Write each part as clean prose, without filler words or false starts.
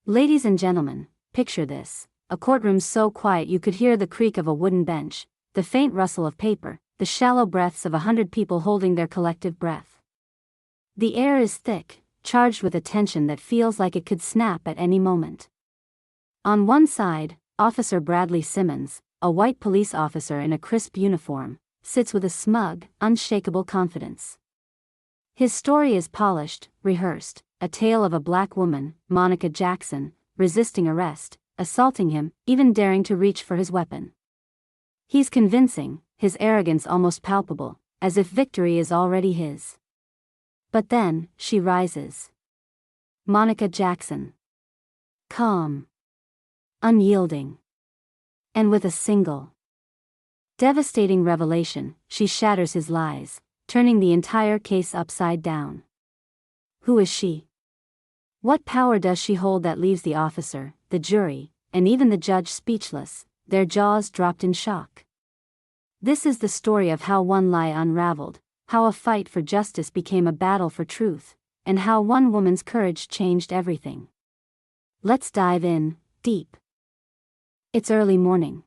Ladies and gentlemen, picture this. A courtroom so quiet you could hear the creak of a wooden bench, the faint rustle of paper, the shallow breaths of 100 people holding their collective breath. The air is thick, charged with a tension that feels like it could snap at any moment. On one side, Officer Bradley Simmons, a white police officer in a crisp uniform, sits with a smug, unshakable confidence. His story is polished, rehearsed, a tale of a black woman, Monica Jackson, resisting arrest, assaulting him, even daring to reach for his weapon. He's convincing, his arrogance almost palpable, as if victory is already his. But then, she rises. Monica Jackson. Calm. Unyielding. And with a single devastating revelation, she shatters his lies, turning the entire case upside down. Who is she? What power does she hold that leaves the officer, the jury, and even the judge speechless, their jaws dropped in shock? This is the story of how one lie unraveled, how a fight for justice became a battle for truth, and how one woman's courage changed everything. Let's dive in, deep. It's early morning.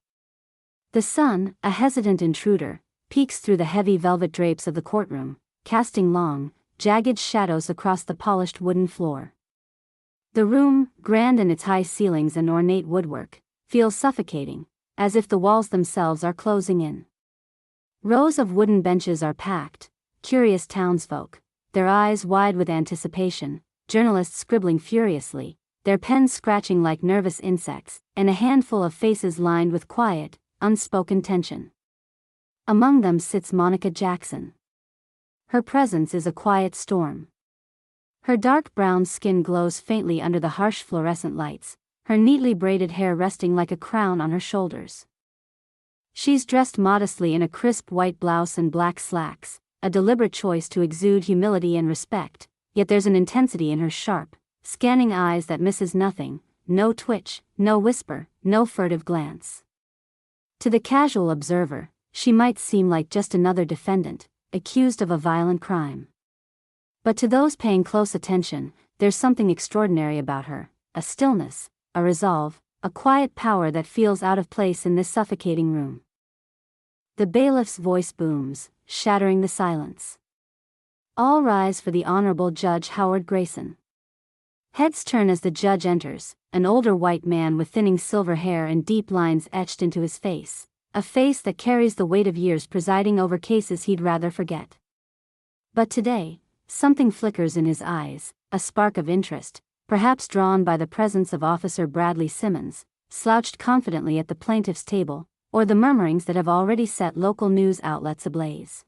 The sun, a hesitant intruder, peeks through the heavy velvet drapes of the courtroom, casting long, jagged shadows across the polished wooden floor. The room, grand in its high ceilings and ornate woodwork, feels suffocating, as if the walls themselves are closing in. Rows of wooden benches are packed, curious townsfolk, their eyes wide with anticipation, journalists scribbling furiously, their pens scratching like nervous insects, and a handful of faces lined with quiet, unspoken tension. Among them sits Monica Jackson. Her presence is a quiet storm. Her dark brown skin glows faintly under the harsh fluorescent lights, her neatly braided hair resting like a crown on her shoulders. She's dressed modestly in a crisp white blouse and black slacks, a deliberate choice to exude humility and respect, yet there's an intensity in her sharp, scanning eyes that misses nothing, no twitch, no whisper, no furtive glance. To the casual observer, she might seem like just another defendant, accused of a violent crime. But to those paying close attention, there's something extraordinary about her, a stillness, a resolve, a quiet power that feels out of place in this suffocating room. The bailiff's voice booms, shattering the silence. All rise for the Honorable Judge Howard Grayson. Heads turn as the judge enters, an older white man with thinning silver hair and deep lines etched into his face, a face that carries the weight of years presiding over cases he'd rather forget. But today, something flickers in his eyes, a spark of interest, perhaps drawn by the presence of Officer Bradley Simmons, slouched confidently at the plaintiff's table, or the murmurings that have already set local news outlets ablaze.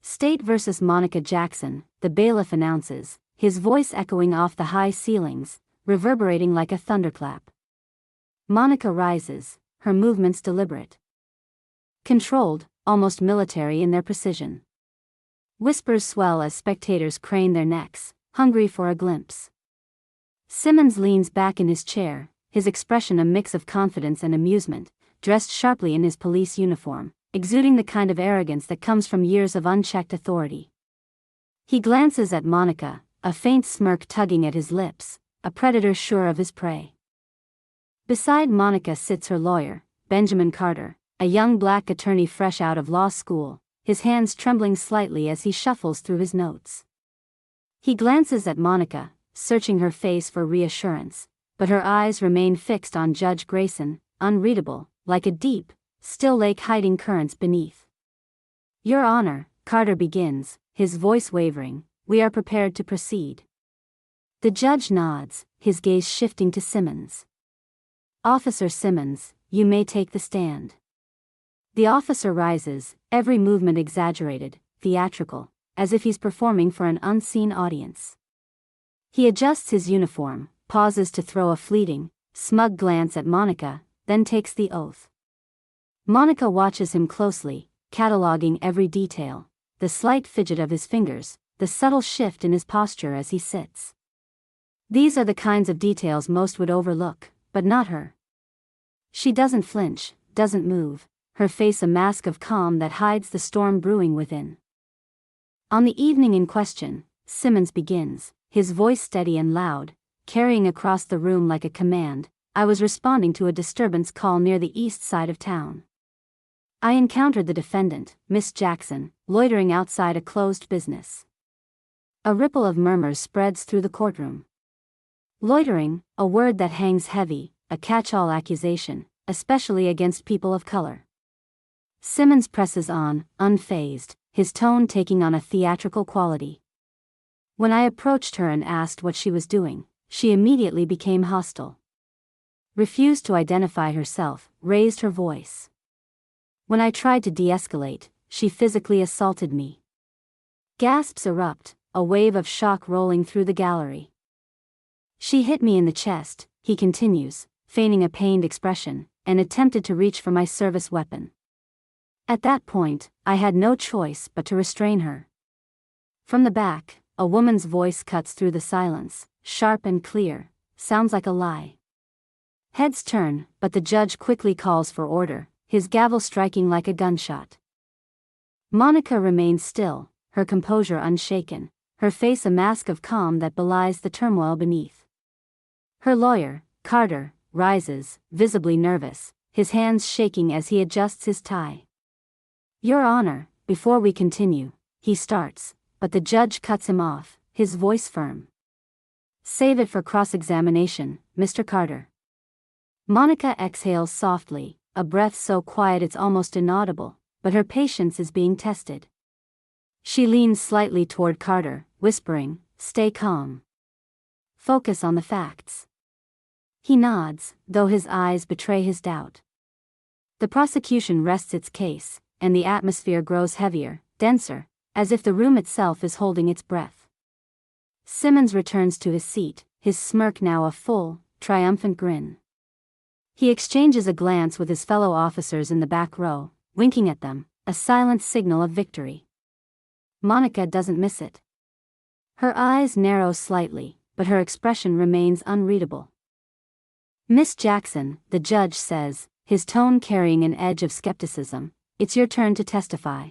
State versus Monica Jackson, the bailiff announces, his voice echoing off the high ceilings, reverberating like a thunderclap. Monica rises, her movements deliberate. Controlled, almost military in their precision. Whispers swell as spectators crane their necks, hungry for a glimpse. Simmons leans back in his chair, his expression a mix of confidence and amusement, dressed sharply in his police uniform, exuding the kind of arrogance that comes from years of unchecked authority. He glances at Monica, a faint smirk tugging at his lips, a predator sure of his prey. Beside Monica sits her lawyer, Benjamin Carter, a young black attorney fresh out of law school, his hands trembling slightly as he shuffles through his notes. He glances at Monica, searching her face for reassurance, but her eyes remain fixed on Judge Grayson, unreadable, like a deep, still lake hiding currents beneath. Your Honor, Carter begins, his voice wavering, we are prepared to proceed. The judge nods, his gaze shifting to Simmons. Officer Simmons, you may take the stand. The officer rises, every movement exaggerated, theatrical, as if he's performing for an unseen audience. He adjusts his uniform, pauses to throw a fleeting, smug glance at Monica, then takes the oath. Monica watches him closely, cataloging every detail, the slight fidget of his fingers, the subtle shift in his posture as he sits. These are the kinds of details most would overlook, but not her. She doesn't flinch, doesn't move, her face a mask of calm that hides the storm brewing within. On the evening in question, Simmons begins, his voice steady and loud, carrying across the room like a command. I was responding to a disturbance call near the east side of town. I encountered the defendant, Miss Jackson, loitering outside a closed business. A ripple of murmurs spreads through the courtroom. Loitering, a word that hangs heavy, a catch-all accusation, especially against people of color. Simmons presses on, unfazed, his tone taking on a theatrical quality. When I approached her and asked what she was doing, she immediately became hostile. Refused to identify herself, raised her voice. When I tried to de-escalate, she physically assaulted me. Gasps erupt, a wave of shock rolling through the gallery. She hit me in the chest, he continues, feigning a pained expression, and attempted to reach for my service weapon. At that point, I had no choice but to restrain her. From the back, a woman's voice cuts through the silence, sharp and clear, sounds like a lie. Heads turn, but the judge quickly calls for order, his gavel striking like a gunshot. Monica remains still, her composure unshaken, her face a mask of calm that belies the turmoil beneath. Her lawyer, Carter, rises, visibly nervous, his hands shaking as he adjusts his tie. "Your Honor, before we continue," he starts, but the judge cuts him off, his voice firm. "Save it for cross-examination, Mr. Carter." Monica exhales softly, a breath so quiet it's almost inaudible, but her patience is being tested. She leans slightly toward Carter, whispering, "Stay calm. Focus on the facts." He nods, though his eyes betray his doubt. The prosecution rests its case, and the atmosphere grows heavier, denser, as if the room itself is holding its breath. Simmons returns to his seat, his smirk now a full, triumphant grin. He exchanges a glance with his fellow officers in the back row, winking at them, a silent signal of victory. Monica doesn't miss it. Her eyes narrow slightly, but her expression remains unreadable. "Miss Jackson," the judge says, his tone carrying an edge of skepticism, "it's your turn to testify."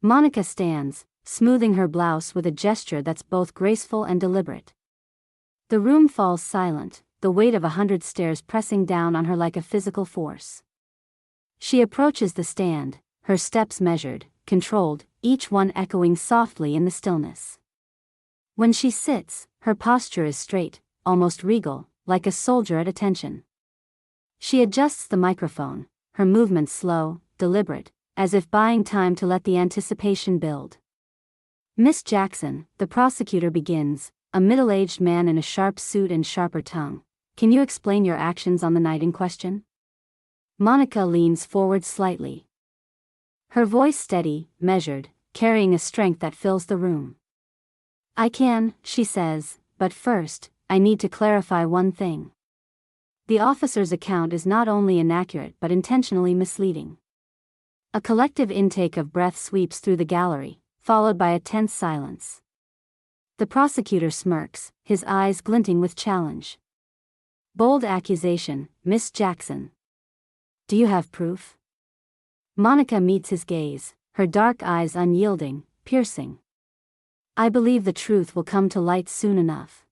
Monica stands, smoothing her blouse with a gesture that's both graceful and deliberate. The room falls silent, the weight of 100 stares pressing down on her like a physical force. She approaches the stand, her steps measured, controlled, each one echoing softly in the stillness. When she sits, her posture is straight, almost regal, like a soldier at attention. She adjusts the microphone, her movements slow, deliberate, as if buying time to let the anticipation build. "Miss Jackson," the prosecutor begins, a middle-aged man in a sharp suit and sharper tongue, "can you explain your actions on the night in question?" Monica leans forward slightly. Her voice steady, measured, carrying a strength that fills the room. "I can," she says, "but first, I need to clarify one thing. The officer's account is not only inaccurate but intentionally misleading." A collective intake of breath sweeps through the gallery, followed by a tense silence. The prosecutor smirks, his eyes glinting with challenge. "Bold accusation, Miss Jackson. Do you have proof?" Monica meets his gaze, her dark eyes unyielding, piercing. "I believe the truth will come to light soon enough."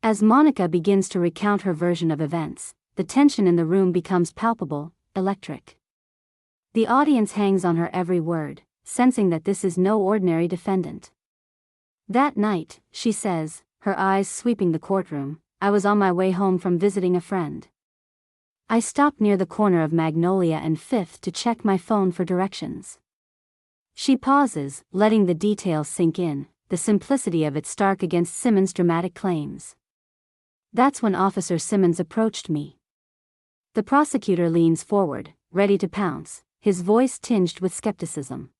As Monica begins to recount her version of events, the tension in the room becomes palpable, electric. The audience hangs on her every word, sensing that this is no ordinary defendant. "That night," she says, her eyes sweeping the courtroom, "I was on my way home from visiting a friend. I stopped near the corner of Magnolia and Fifth to check my phone for directions." She pauses, letting the details sink in, the simplicity of it stark against Simmons' dramatic claims. "That's when Officer Simmons approached me." The prosecutor leans forward, ready to pounce, his voice tinged with skepticism.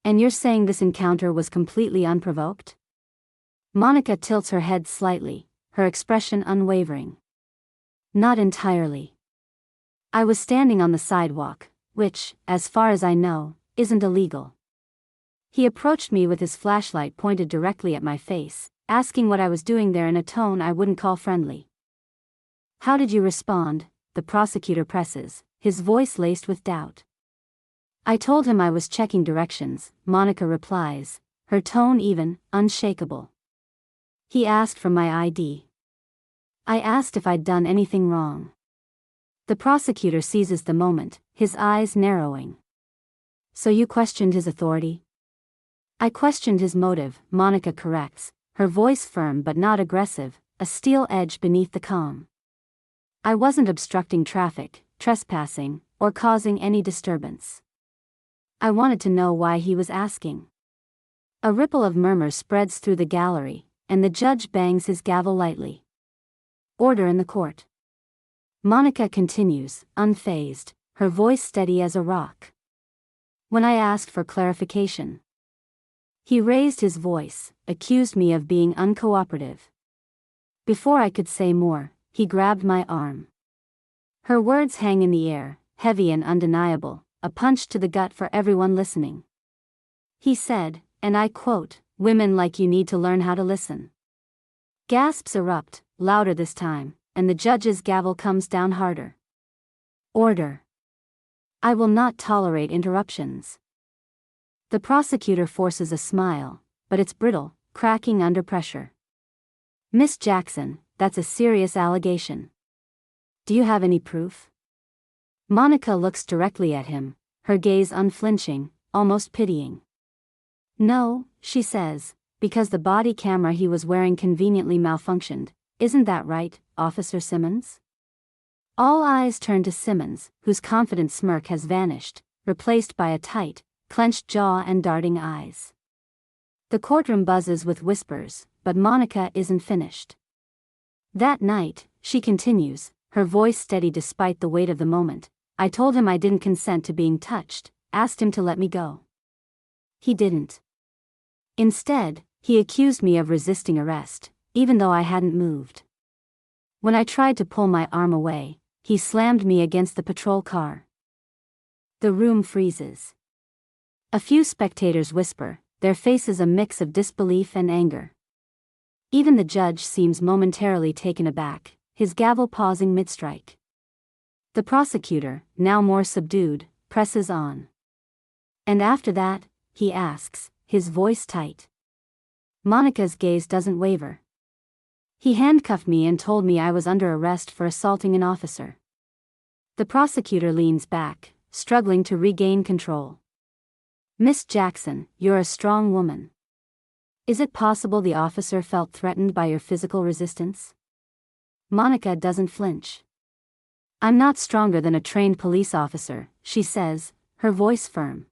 "And you're saying this encounter was completely unprovoked?" Monica tilts her head slightly, her expression unwavering. "Not entirely. I was standing on the sidewalk, which, as far as I know, isn't illegal. He approached me with his flashlight pointed directly at my face, asking what I was doing there in a tone I wouldn't call friendly." "How did you respond?" the prosecutor presses, his voice laced with doubt. "I told him I was checking directions," Monica replies, her tone even, unshakable. He asked for my ID. I asked if I'd done anything wrong. The prosecutor seizes the moment, his eyes narrowing. So you questioned his authority? I questioned his motive, Monica corrects, her voice firm but not aggressive, a steel edge beneath the calm. I wasn't obstructing traffic, trespassing, or causing any disturbance. I wanted to know why he was asking. A ripple of murmur spreads through the gallery, and the judge bangs his gavel lightly. Order in the court. Monica continues, unfazed, her voice steady as a rock. When I asked for clarification, he raised his voice, accused me of being uncooperative. Before I could say more, he grabbed my arm. Her words hang in the air, heavy and undeniable, a punch to the gut for everyone listening. He said, and I quote, "Women like you need to learn how to listen." Gasps erupt, louder this time, and the judge's gavel comes down harder. Order. I will not tolerate interruptions. The prosecutor forces a smile, but it's brittle, cracking under pressure. Miss Jackson, that's a serious allegation. Do you have any proof? Monica looks directly at him, her gaze unflinching, almost pitying. No, she says, because the body camera he was wearing conveniently malfunctioned. Isn't that right, Officer Simmons? All eyes turn to Simmons, whose confident smirk has vanished, replaced by a tight, clenched jaw and darting eyes. The courtroom buzzes with whispers, but Monica isn't finished. That night, she continues, her voice steady despite the weight of the moment, I told him I didn't consent to being touched, asked him to let me go. He didn't. Instead, he accused me of resisting arrest, even though I hadn't moved. When I tried to pull my arm away, he slammed me against the patrol car. The room freezes. A few spectators whisper, their faces a mix of disbelief and anger. Even the judge seems momentarily taken aback, his gavel pausing mid-strike. The prosecutor, now more subdued, presses on. And after that, he asks, his voice tight. Monica's gaze doesn't waver. He handcuffed me and told me I was under arrest for assaulting an officer. The prosecutor leans back, struggling to regain control. Miss Jackson, you're a strong woman. Is it possible the officer felt threatened by your physical resistance? Monica doesn't flinch. I'm not stronger than a trained police officer, she says, her voice firm.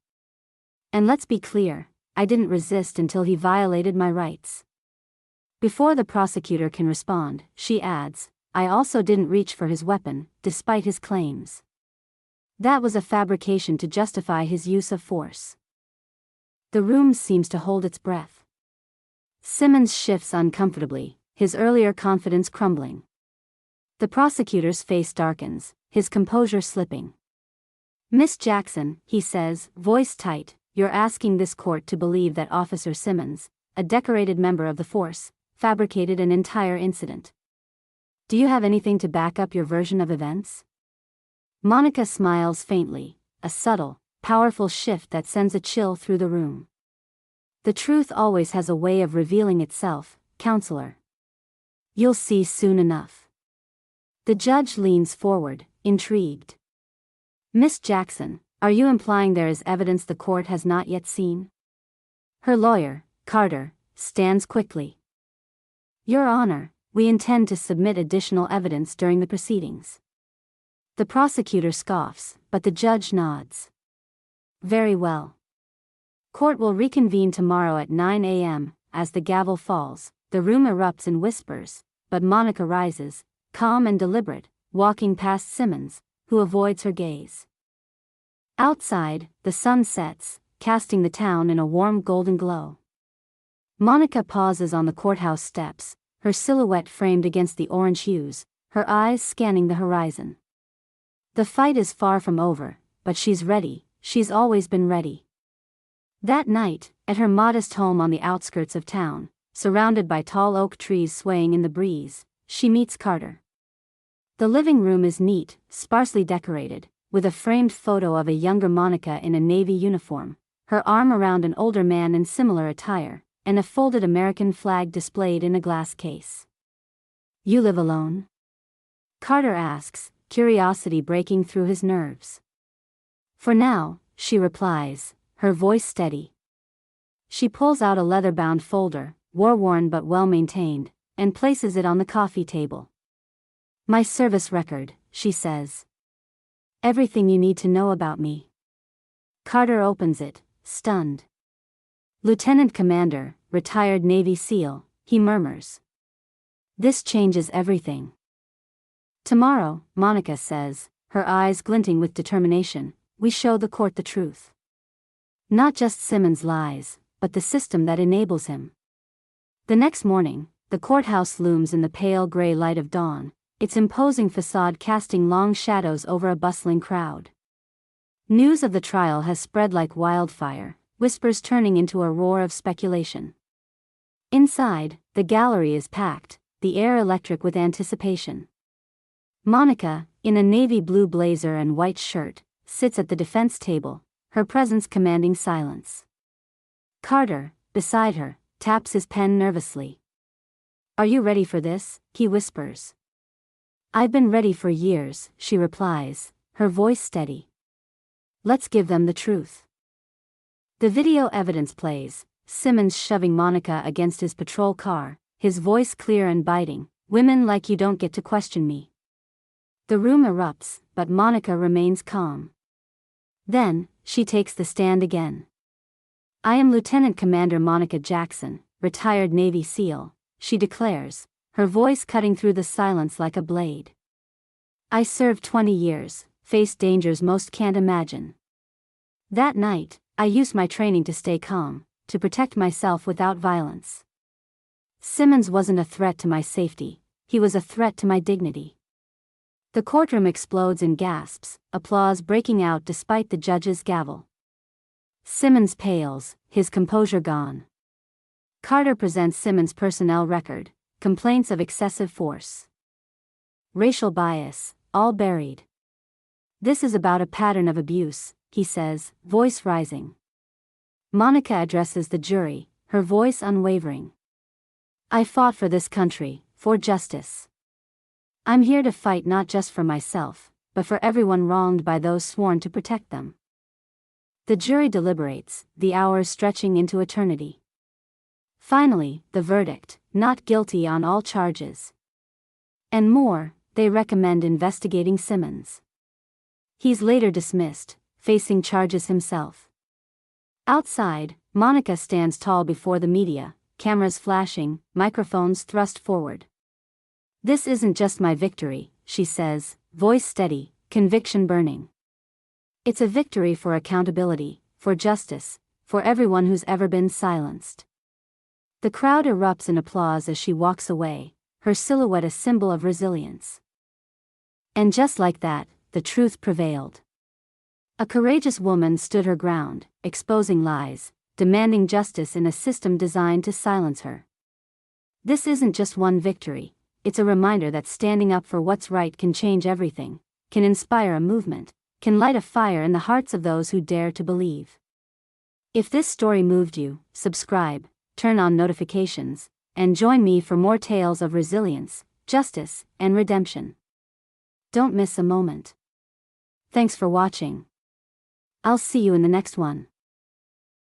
And let's be clear, I didn't resist until he violated my rights. Before the prosecutor can respond, she adds, I also didn't reach for his weapon, despite his claims. That was a fabrication to justify his use of force. The room seems to hold its breath. Simmons shifts uncomfortably, his earlier confidence crumbling. The prosecutor's face darkens, his composure slipping. Miss Jackson, he says, voice tight, you're asking this court to believe that Officer Simmons, a decorated member of the force, fabricated an entire incident. Do you have anything to back up your version of events? Monica smiles faintly, a subtle, powerful shift that sends a chill through the room. The truth always has a way of revealing itself, counselor. You'll see soon enough. The judge leans forward, intrigued. Miss Jackson, are you implying there is evidence the court has not yet seen? Her lawyer, Carter, stands quickly. Your Honor, we intend to submit additional evidence during the proceedings. The prosecutor scoffs, but the judge nods. Very well. Court will reconvene tomorrow at 9 a.m. As the gavel falls, the room erupts in whispers, but Monica rises, calm and deliberate, walking past Simmons, who avoids her gaze. Outside, the sun sets, casting the town in a warm golden glow. Monica pauses on the courthouse steps, her silhouette framed against the orange hues, her eyes scanning the horizon. The fight is far from over, but she's ready, she's always been ready. That night, at her modest home on the outskirts of town, surrounded by tall oak trees swaying in the breeze, she meets Carter. The living room is neat, sparsely decorated, with a framed photo of a younger Monica in a navy uniform, her arm around an older man in similar attire, and a folded American flag displayed in a glass case. "You live alone?" Carter asks, curiosity breaking through his nerves. "For now," she replies, her voice steady. She pulls out a leather-bound folder, war-worn but well-maintained, and places it on the coffee table. "My service record," she says. "Everything you need to know about me." Carter opens it, stunned. "Lieutenant Commander, retired Navy SEAL," he murmurs. "This changes everything." "Tomorrow," Monica says, her eyes glinting with determination, "we show the court the truth. Not just Simmons' lies, but the system that enables him." The next morning, the courthouse looms in the pale gray light of dawn, its imposing facade casting long shadows over a bustling crowd. News of the trial has spread like wildfire, whispers turning into a roar of speculation. Inside, the gallery is packed, the air electric with anticipation. Monica, in a navy blue blazer and white shirt, sits at the defense table, her presence commanding silence. Carter, beside her, taps his pen nervously. "Are you ready for this?" he whispers. "I've been ready for years," she replies, her voice steady. "Let's give them the truth." The video evidence plays, Simmons shoving Monica against his patrol car, his voice clear and biting, "Women like you don't get to question me." The room erupts, but Monica remains calm. Then, she takes the stand again. "I am Lieutenant Commander Monica Jackson, retired Navy SEAL," she declares, her voice cutting through the silence like a blade. "I served 20 years, faced dangers most can't imagine. That night, I used my training to stay calm, to protect myself without violence. Simmons wasn't a threat to my safety, he was a threat to my dignity." The courtroom explodes in gasps, applause breaking out despite the judge's gavel. Simmons pales, his composure gone. Carter presents Simmons' personnel record, complaints of excessive force, racial bias, all buried. "This is about a pattern of abuse," he says, voice rising. Monica addresses the jury, her voice unwavering. "I fought for this country, for justice. I'm here to fight not just for myself, but for everyone wronged by those sworn to protect them." The jury deliberates, the hours stretching into eternity. Finally, the verdict, not guilty on all charges. And more, they recommend investigating Simmons. He's later dismissed, facing charges himself. Outside, Monica stands tall before the media, cameras flashing, microphones thrust forward. "This isn't just my victory," she says, voice steady, conviction burning. "It's a victory for accountability, for justice, for everyone who's ever been silenced." The crowd erupts in applause as she walks away, her silhouette a symbol of resilience. And just like that, the truth prevailed. A courageous woman stood her ground, exposing lies, demanding justice in a system designed to silence her. This isn't just one victory, it's a reminder that standing up for what's right can change everything, can inspire a movement, can light a fire in the hearts of those who dare to believe. If this story moved you, subscribe, turn on notifications, and join me for more tales of resilience, justice, and redemption. Don't miss a moment. Thanks for watching. I'll see you in the next one.